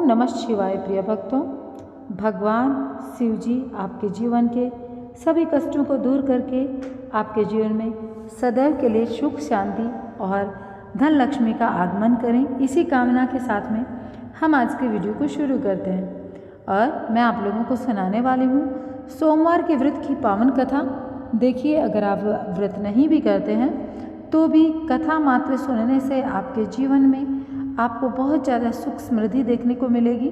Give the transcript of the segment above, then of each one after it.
ओम नमः शिवाय। प्रिय भक्तों, भगवान शिव जी आपके जीवन के सभी कष्टों को दूर करके आपके जीवन में सदैव के लिए सुख शांति और धन लक्ष्मी का आगमन करें। इसी कामना के साथ में हम आज के वीडियो को शुरू करते हैं और मैं आप लोगों को सुनाने वाली हूँ सोमवार के व्रत की पावन कथा। देखिए, अगर आप व्रत नहीं भी करते हैं तो भी कथा मात्र सुनने से आपके जीवन में आपको बहुत ज़्यादा सुख समृद्धि देखने को मिलेगी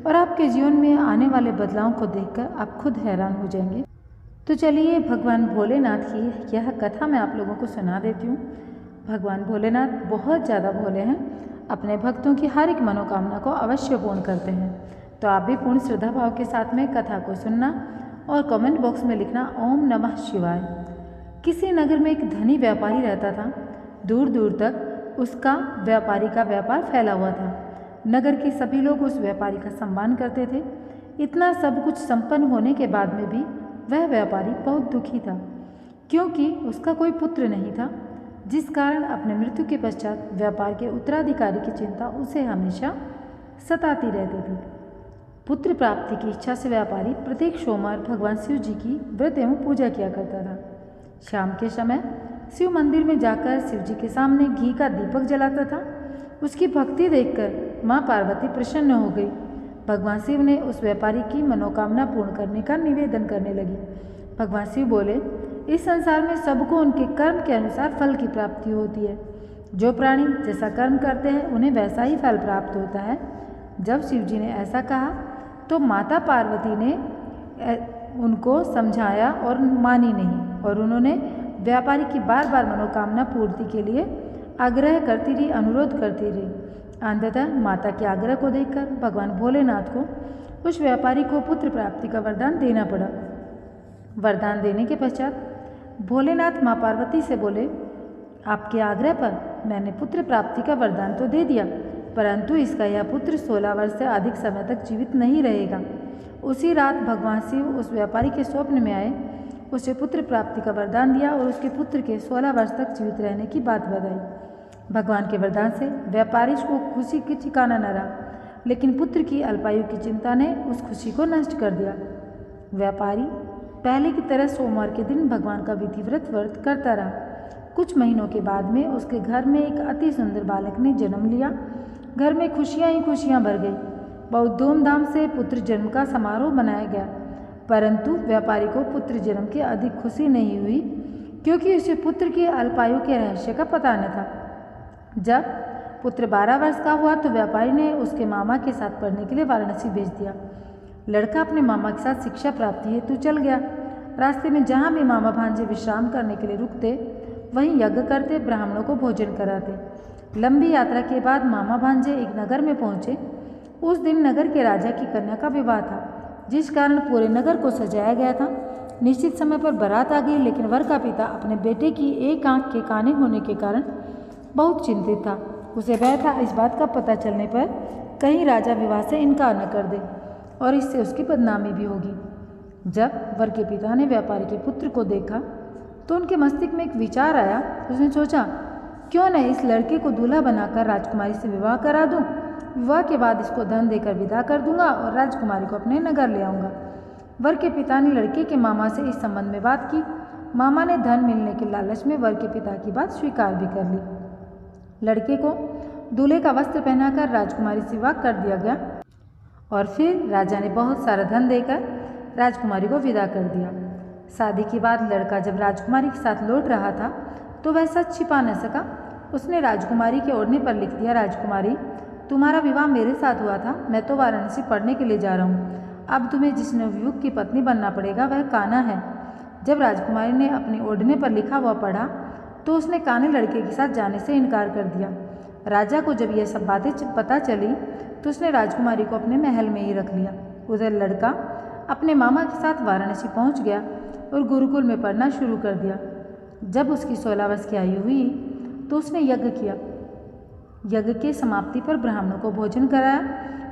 और आपके जीवन में आने वाले बदलावों को देखकर आप खुद हैरान हो जाएंगे। तो चलिए, भगवान भोलेनाथ की यह कथा मैं आप लोगों को सुना देती हूँ। भगवान भोलेनाथ बहुत ज़्यादा भोले हैं, अपने भक्तों की हर एक मनोकामना को अवश्य पूर्ण करते हैं। तो आप भी पूर्ण श्रद्धा भाव के साथ में कथा को सुनना और कमेंट बॉक्स में लिखना ओम नमः शिवाय। किसी नगर में एक धनी व्यापारी रहता था। दूर दूर तक उसका व्यापारी का व्यापार फैला हुआ था। नगर के सभी लोग उस व्यापारी का सम्मान करते थे। इतना सब कुछ संपन्न होने के बाद में भी वह व्यापारी बहुत दुखी था, क्योंकि उसका कोई पुत्र नहीं था, जिस कारण अपने मृत्यु के पश्चात व्यापार के उत्तराधिकारी की चिंता उसे हमेशा सताती रहती थी। पुत्र प्राप्ति की इच्छा से व्यापारी प्रत्येक सोमवार भगवान शिव जी की व्रत एवं पूजा किया करता था। शाम के समय शिव मंदिर में जाकर शिव जी के सामने घी का दीपक जलाता था। उसकी भक्ति देखकर माँ पार्वती प्रसन्न हो गई। भगवान शिव ने उस व्यापारी की मनोकामना पूर्ण करने का निवेदन करने लगी। भगवान शिव बोले, इस संसार में सबको उनके कर्म के अनुसार फल की प्राप्ति होती है। जो प्राणी जैसा कर्म करते हैं उन्हें वैसा ही फल प्राप्त होता है। जब शिव जी ने ऐसा कहा तो माता पार्वती ने उनको समझाया और मानी नहीं, और उन्होंने व्यापारी की बार बार मनोकामना पूर्ति के लिए आग्रह करती रही, अनुरोध करती रही। अंततः माता के आग्रह को देखकर भगवान भोलेनाथ को उस व्यापारी को पुत्र प्राप्ति का वरदान देना पड़ा। वरदान देने के पश्चात भोलेनाथ माँ पार्वती से बोले, आपके आग्रह पर मैंने पुत्र प्राप्ति का वरदान तो दे दिया, परंतु इसका यह पुत्र 16 वर्ष से अधिक समय तक जीवित नहीं रहेगा। उसी रात भगवान शिव उस व्यापारी के स्वप्न में आए, उसे पुत्र प्राप्ति का वरदान दिया और उसके पुत्र के 16 वर्ष तक जीवित रहने की बात बताई। भगवान के वरदान से व्यापारी को खुशी की ठिकाना न रहा, लेकिन पुत्र की अल्पायु की चिंता ने उस खुशी को नष्ट कर दिया। व्यापारी पहले की तरह सोमवार के दिन भगवान का विधिव्रत व्रत करता रहा। कुछ महीनों के बाद में उसके घर में एक अति सुंदर बालक ने जन्म लिया। घर में खुशियाँ ही खुशियाँ भर गई। बहुत धूमधाम से पुत्र जन्म का समारोह मनाया गया, परंतु व्यापारी को पुत्र जन्म की अधिक खुशी नहीं हुई, क्योंकि उसे पुत्र की अल्पायु के रहस्य का पता न था। जब पुत्र 12 वर्ष का हुआ तो व्यापारी ने उसके मामा के साथ पढ़ने के लिए वाराणसी भेज दिया। लड़का अपने मामा के साथ शिक्षा प्राप्ति हेतु चल गया। रास्ते में जहाँ भी मामा भांजे विश्राम करने के लिए रुकते, वहीं यज्ञ करते, ब्राह्मणों को भोजन कराते। लंबी यात्रा के बाद मामा भांजे एक नगर में पहुँचे। उस दिन नगर के राजा की कन्या का विवाह था, जिस कारण पूरे नगर को सजाया गया था। निश्चित समय पर बारात आ गई, लेकिन वर का पिता अपने बेटे की एक आंख के काने होने के कारण बहुत चिंतित था। उसे भय था इस बात का पता चलने पर कहीं राजा विवाह से इनकार न कर दे और इससे उसकी बदनामी भी होगी। जब वर के पिता ने व्यापारी के पुत्र को देखा तो उनके मस्तिष्क में एक विचार आया। उसने सोचा, क्यों न इस लड़के को दूल्हा बनाकर राजकुमारी से विवाह करा दूं। विवाह के बाद इसको धन देकर विदा कर दूंगा और राजकुमारी को अपने नगर ले आऊँगा। वर के पिता ने लड़के के मामा से इस संबंध में बात की। मामा ने धन मिलने के लालच में वर के पिता की बात स्वीकार भी कर ली। लड़के को दूल्हे का वस्त्र पहनाकर राजकुमारी से विवाह कर दिया गया और फिर राजा ने बहुत सारा धन देकर राजकुमारी को विदा कर दिया। शादी के बाद लड़का जब राजकुमारी के साथ लौट रहा था तो वह सच छिपा न सका। उसने राजकुमारी के ओढ़ने पर लिख दिया, राजकुमारी, तुम्हारा विवाह मेरे साथ हुआ था। मैं तो वाराणसी पढ़ने के लिए जा रहा हूँ। अब तुम्हें जिस नवयुवक की पत्नी बनना पड़ेगा वह कान्हा है। जब राजकुमारी ने अपने ओढ़ने पर लिखा हुआ पढ़ा तो उसने कान्हे लड़के के साथ जाने से इनकार कर दिया। राजा को जब यह सब बातें पता चली तो उसने राजकुमारी को अपने महल में ही रख लिया। उधर लड़का अपने मामा के साथ वाराणसी पहुँच गया और गुरुकुल में पढ़ना शुरू कर दिया। जब उसकी 16 वर्ष की आयु हुई तो उसने यज्ञ किया। यज्ञ के समाप्ति पर ब्राह्मणों को भोजन कराया,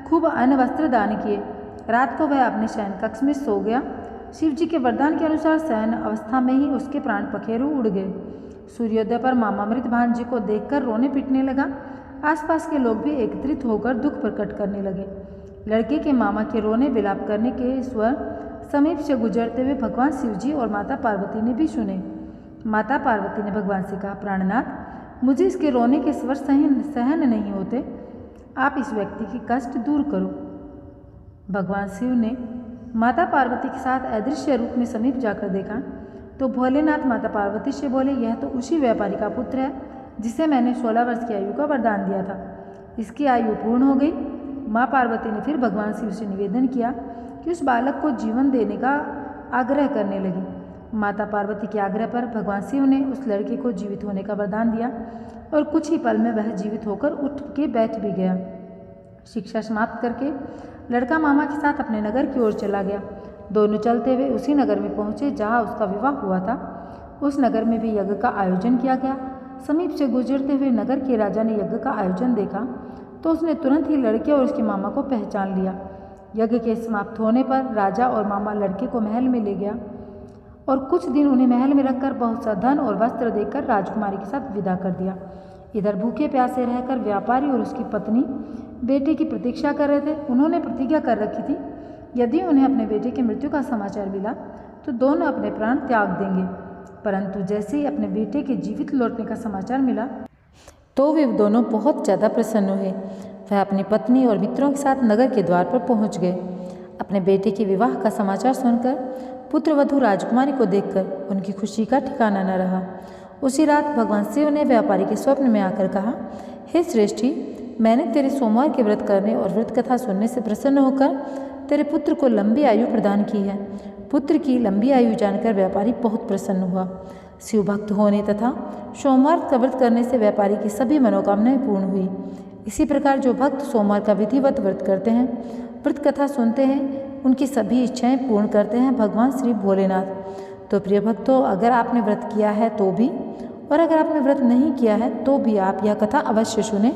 खूब अन्न वस्त्र दान किए। रात को वह अपने शयन कक्ष में सो गया। शिव जी के वरदान के अनुसार शयन अवस्था में ही उसके प्राण पखेरु उड़ गए। सूर्योदय पर मामा मृत भांजे को देखकर रोने पीटने लगा। आसपास के लोग भी एकत्रित होकर दुख प्रकट करने लगे। लड़के के मामा के रोने विलाप करने के स्वर समीप से गुजरते हुए भगवान शिवजी और माता पार्वती ने भी सुने। माता पार्वती ने भगवान से कहा, प्राणनाथ, मुझे इसके रोने के स्वर सहन नहीं होते, आप इस व्यक्ति की कष्ट दूर करो। भगवान शिव ने माता पार्वती के साथ अदृश्य रूप में समीप जाकर देखा तो भोलेनाथ माता पार्वती से बोले, यह तो उसी व्यापारी का पुत्र है जिसे मैंने 16 वर्ष की आयु का वरदान दिया था। इसकी आयु पूर्ण हो गई। माँ पार्वती ने फिर भगवान शिव से निवेदन किया कि उस बालक को जीवन देने का आग्रह करने लगी। माता पार्वती के आग्रह पर भगवान शिव ने उस लड़के को जीवित होने का वरदान दिया और कुछ ही पल में वह जीवित होकर उठ के बैठ भी गया। शिक्षा समाप्त करके लड़का मामा के साथ अपने नगर की ओर चला गया। दोनों चलते हुए उसी नगर में पहुँचे जहाँ उसका विवाह हुआ था। उस नगर में भी यज्ञ का आयोजन किया गया। समीप से गुजरते हुए नगर के राजा ने यज्ञ का आयोजन देखा तो उसने तुरंत ही लड़के और उसके मामा को पहचान लिया। यज्ञ के समाप्त होने पर राजा और मामा लड़के को महल में ले गया और कुछ दिन उन्हें महल में रखकर बहुत सा धन और वस्त्र देकर राजकुमारी के साथ विदा कर दिया। इधर भूखे प्यासे रहकर व्यापारी और उसकी पत्नी बेटे की प्रतीक्षा कर रहे थे। उन्होंने प्रतिज्ञा कर रखी थी, यदि उन्हें अपने बेटे की मृत्यु का समाचार मिला तो दोनों अपने प्राण त्याग देंगे। परंतु जैसे ही अपने बेटे के जीवित लौटने का समाचार मिला तो वे दोनों बहुत ज़्यादा प्रसन्न हुए। वह अपनी पत्नी और मित्रों के साथ नगर के द्वार पर पहुंच गए। अपने बेटे के विवाह का समाचार सुनकर पुत्रवधू राजकुमारी को देखकर उनकी खुशी का ठिकाना न रहा। उसी रात भगवान शिव ने व्यापारी के स्वप्न में आकर कहा, हे श्रेष्ठी, मैंने तेरे सोमवार के व्रत करने और व्रत कथा सुनने से प्रसन्न होकर तेरे पुत्र को लंबी आयु प्रदान की है। पुत्र की लंबी आयु जानकर व्यापारी बहुत प्रसन्न हुआ। शिव भक्त होने तथा सोमवार का व्रत करने से व्यापारी की सभी मनोकामनाएं पूर्ण हुई। इसी प्रकार जो भक्त सोमवार का विधिवत व्रत करते हैं, व्रत कथा सुनते हैं, उनकी सभी इच्छाएं पूर्ण करते हैं भगवान श्री भोलेनाथ। तो प्रिय भक्तों, अगर आपने व्रत किया है तो भी और अगर आपने व्रत नहीं किया है तो भी आप यह कथा अवश्य सुने।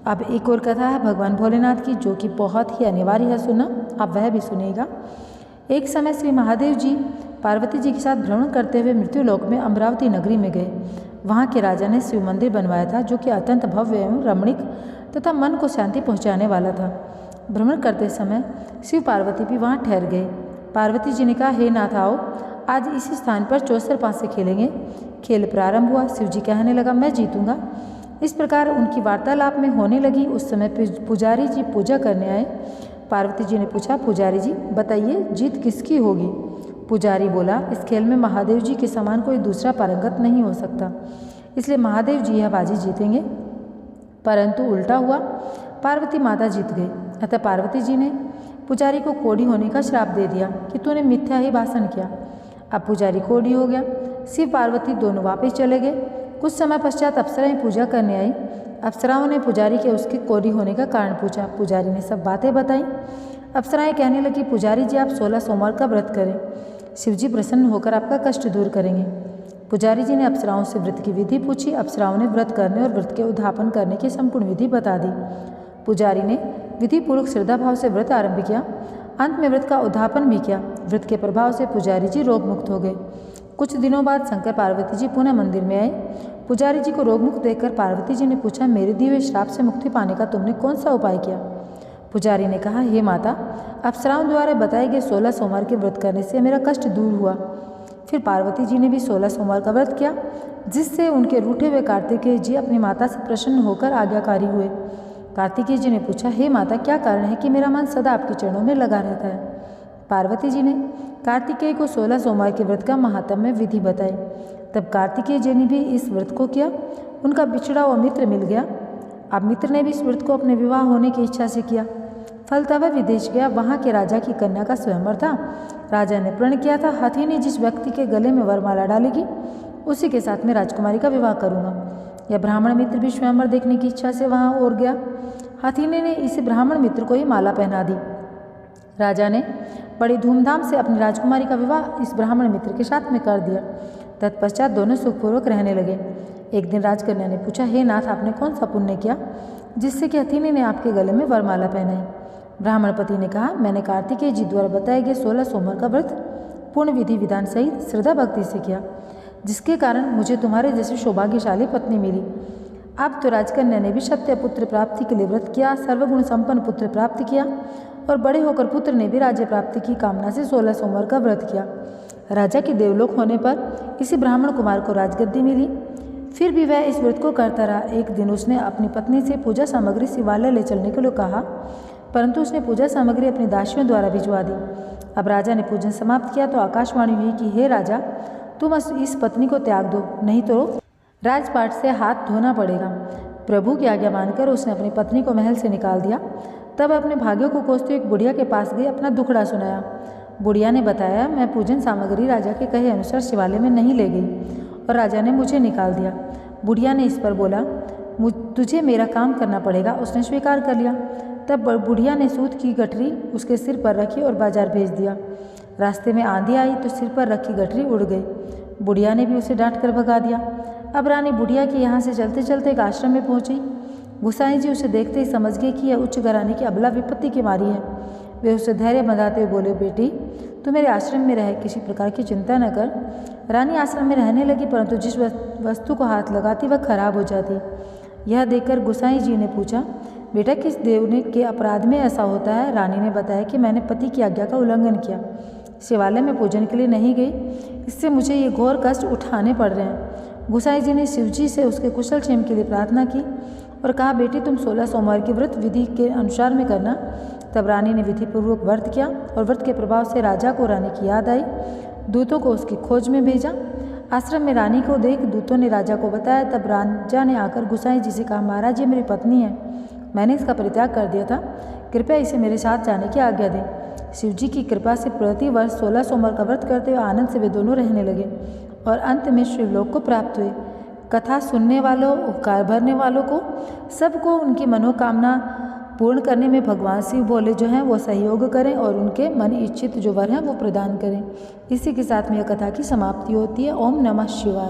अब एक और कथा है भगवान भोलेनाथ की, जो कि बहुत ही अनिवार्य है सुनना, आप वह भी सुनिएगा। एक समय श्री महादेव जी पार्वती जी के साथ भ्रमण करते हुए मृत्युलोक में अमरावती नगरी में गए। वहाँ के राजा ने शिव मंदिर बनवाया था, जो कि अत्यंत भव्य एवं रमणीक तथा मन को शांति पहुँचाने वाला था। भ्रमण करते समय शिव पार्वती भी वहाँ ठहर गए। पार्वती जी ने कहा, हे नाथ, आओ आज इसी स्थान पर चौसर पास से खेलेंगे। खेल प्रारंभ हुआ। शिव जी कहने लगा, मैं जीतूंगा। इस प्रकार उनकी वार्तालाप में होने लगी। उस समय पुजारी जी पूजा करने आए। पार्वती जी ने पूछा, पुजारी जी बताइए, जीत किसकी होगी? पुजारी बोला, इस खेल में महादेव जी के समान कोई दूसरा पारंगत नहीं हो सकता, इसलिए महादेव जी यह बाजी जीतेंगे। परंतु उल्टा हुआ, पार्वती माता जीत गई। अतः पार्वती जी ने पुजारी को कोढ़ी होने का श्राप दे दिया कि तूने मिथ्या ही भाषण किया। अब पुजारी कोढ़ी हो गया। शिव पार्वती दोनों वापस चले गए। कुछ समय पश्चात अप्सराएं पूजा करने आई। अप्सराओं ने पुजारी के उसके कोढ़ी होने का कारण पूछा। पुजारी ने सब बातें बताई। अप्सराएं कहने लगी, पुजारी जी, आप 16 सोमवार का व्रत करें, शिवजी प्रसन्न होकर आपका कष्ट दूर करेंगे। पुजारी जी ने अप्सराओं से व्रत की विधि पूछी। अप्सराओं ने व्रत करने और व्रत के उद्यापन करने की संपूर्ण विधि बता दी। पुजारी ने विधि पूर्वक श्रद्धा भाव से व्रत आरंभ किया। अंत में व्रत का उद्यापन भी किया। व्रत के प्रभाव से पुजारी जी रोग मुक्त हो गए। कुछ दिनों बाद शंकर पार्वती जी पुनः मंदिर में आए। पुजारी जी को रोग मुक्त देखकर पार्वती जी ने पूछा, मेरे दिए हुए श्राप से मुक्ति पाने का तुमने कौन सा उपाय किया? पुजारी ने कहा, हे माता, अप्सराओं द्वारा बताए गए 16 सोमवार के व्रत करने से मेरा कष्ट दूर हुआ। फिर पार्वती जी ने भी 16 सोमवार का व्रत किया, जिससे उनके रूठे हुए कार्तिकेय जी अपनी माता से प्रसन्न होकर आज्ञाकारी हुए। कार्तिकेय जी ने पूछा, हे माता, क्या कारण है कि मेरा मन सदा आपके चरणों में लगा रहता है? पार्वती जी ने कार्तिकेय को 16 सोमवार के व्रत का महात्म्य विधि बताई। तब कार्तिकेय जी ने भी इस व्रत को किया। उनका बिछड़ा हुआ मित्र मिल गया। अब मित्र ने भी इस व्रत को अपने विवाह होने की इच्छा से किया। फलतः वह विदेश गया। वहाँ के राजा की कन्या का स्वयंवर था। राजा ने प्रण किया था, हथिनी जिस व्यक्ति के गले में वरमाला डालेगी उसी के साथ मैं राजकुमारी का विवाह करूँगा। यह ब्राह्मण मित्र भी स्वयंवर देखने की इच्छा से वहाँ और गया। हथिनी ने इस ब्राह्मण मित्र को ही माला पहना दी। राजा ने बड़ी धूमधाम से अपनी राजकुमारी का विवाह इस ब्राह्मण मित्र के साथ में कर दिया। तत्पश्चात दोनों सुखपूर्वक रहने लगे। एक दिन राजकन्या ने पूछा, हे नाथ, आपने कौन सा पुण्य किया जिससे कि हथिनी ने आपके गले में वरमाला पहनाई? ब्राह्मण पति ने कहा, मैंने कार्तिकेय जी द्वारा बताए गए 16 सोमवार का व्रत पूर्ण विधि विधान सहित श्रद्धा भक्ति से किया, जिसके कारण मुझे तुम्हारे जैसी सौभाग्यशाली पत्नी मिली। अब तो राजकन्या ने भी सत्य पुत्र प्राप्ति के लिए व्रत किया, सर्वगुण संपन्न पुत्र प्राप्त किया और बड़े होकर पुत्र ने भी राज्य प्राप्ति की कामना से 16 सोमवार का व्रत किया। राजा के देवलोक होने पर इसी ब्राह्मण कुमार को राजगद्दी मिली। फिर भी वह इस व्रत को करता रहा। एक दिन उसने अपनी पत्नी से पूजा सामग्री शिवालय ले चलने के लिए कहा, परंतु उसने पूजा सामग्री अपनी दासियों द्वारा भिजवा दी। अब राजा ने पूजन समाप्त किया तो आकाशवाणी हुई कि हे राजा, तुम इस पत्नी को त्याग दो, नहीं तो राजपाट से हाथ धोना पड़ेगा। प्रभु की आज्ञा मानकर उसने अपनी पत्नी को महल से निकाल दिया। तब अपने भाग्यों को कोसते एक बुढ़िया के पास गई, अपना दुखड़ा सुनाया। बुढ़िया ने बताया, मैं पूजन सामग्री राजा के कहे अनुसार शिवालय में नहीं ले गई और राजा ने मुझे निकाल दिया। बुढ़िया ने इस पर बोला, तुझे मेरा काम करना पड़ेगा। उसने स्वीकार कर लिया। तब बुढ़िया ने सूत की गठरी उसके सिर पर रखी और बाजार भेज दिया। रास्ते में आंधी आई तो सिर पर रखी गठरी उड़ गई। बुढ़िया ने भी उसे डांट कर भगा दिया। अब रानी बुढ़िया के यहाँ से चलते चलते एक आश्रम में पहुंची। गोसाई जी उसे देखते ही समझ गए कि यह उच्च घराने की अबला विपत्ति की मारी है। वे उसे धैर्य बंधाते हुए बोले, बेटी तू मेरे आश्रम में रहे, किसी प्रकार की चिंता न कर। रानी आश्रम में रहने लगी, परंतु जिस वस्तु को हाथ लगाती वह खराब हो जाती। यह देखकर गोसाई जी ने पूछा, बेटा किस देवने के अपराध में ऐसा होता है? रानी ने बताया कि मैंने पति की आज्ञा का उल्लंघन किया, शिवालय में पूजन के लिए नहीं गई, इससे मुझे ये घोर कष्ट उठाने पड़ रहे हैं। गोसाई जी ने शिवजी से उसके कुशल क्षेम के लिए प्रार्थना की और कहा, बेटी तुम 16 सोमवार की व्रत विधि के अनुसार में करना। तब रानी ने विधिपूर्वक व्रत किया और व्रत के प्रभाव से राजा को रानी की याद आई। दूतों को उसकी खोज में भेजा। आश्रम में रानी को देख दूतों ने राजा को बताया। तब राजा ने आकर गोसाई जी से कहा, महाराज ये मेरी पत्नी है, मैंने इसका परित्याग कर दिया था, कृपया इसे मेरे साथ जाने की आज्ञा दें। शिवजी की कृपा से प्रति वर्ष 16 सोमवार का व्रत करते हुए आनंद से वे दोनों रहने लगे और अंत में शिवलोक को प्राप्त हुए। कथा सुनने वालों, उपकार भरने वालों को, सबको उनकी मनोकामना पूर्ण करने में भगवान शिव भोले जो हैं वो सहयोग करें और उनके मन इच्छित जो वर हैं वो प्रदान करें। इसी के साथ में यह कथा की समाप्ति होती है। ओम नमः शिवाय।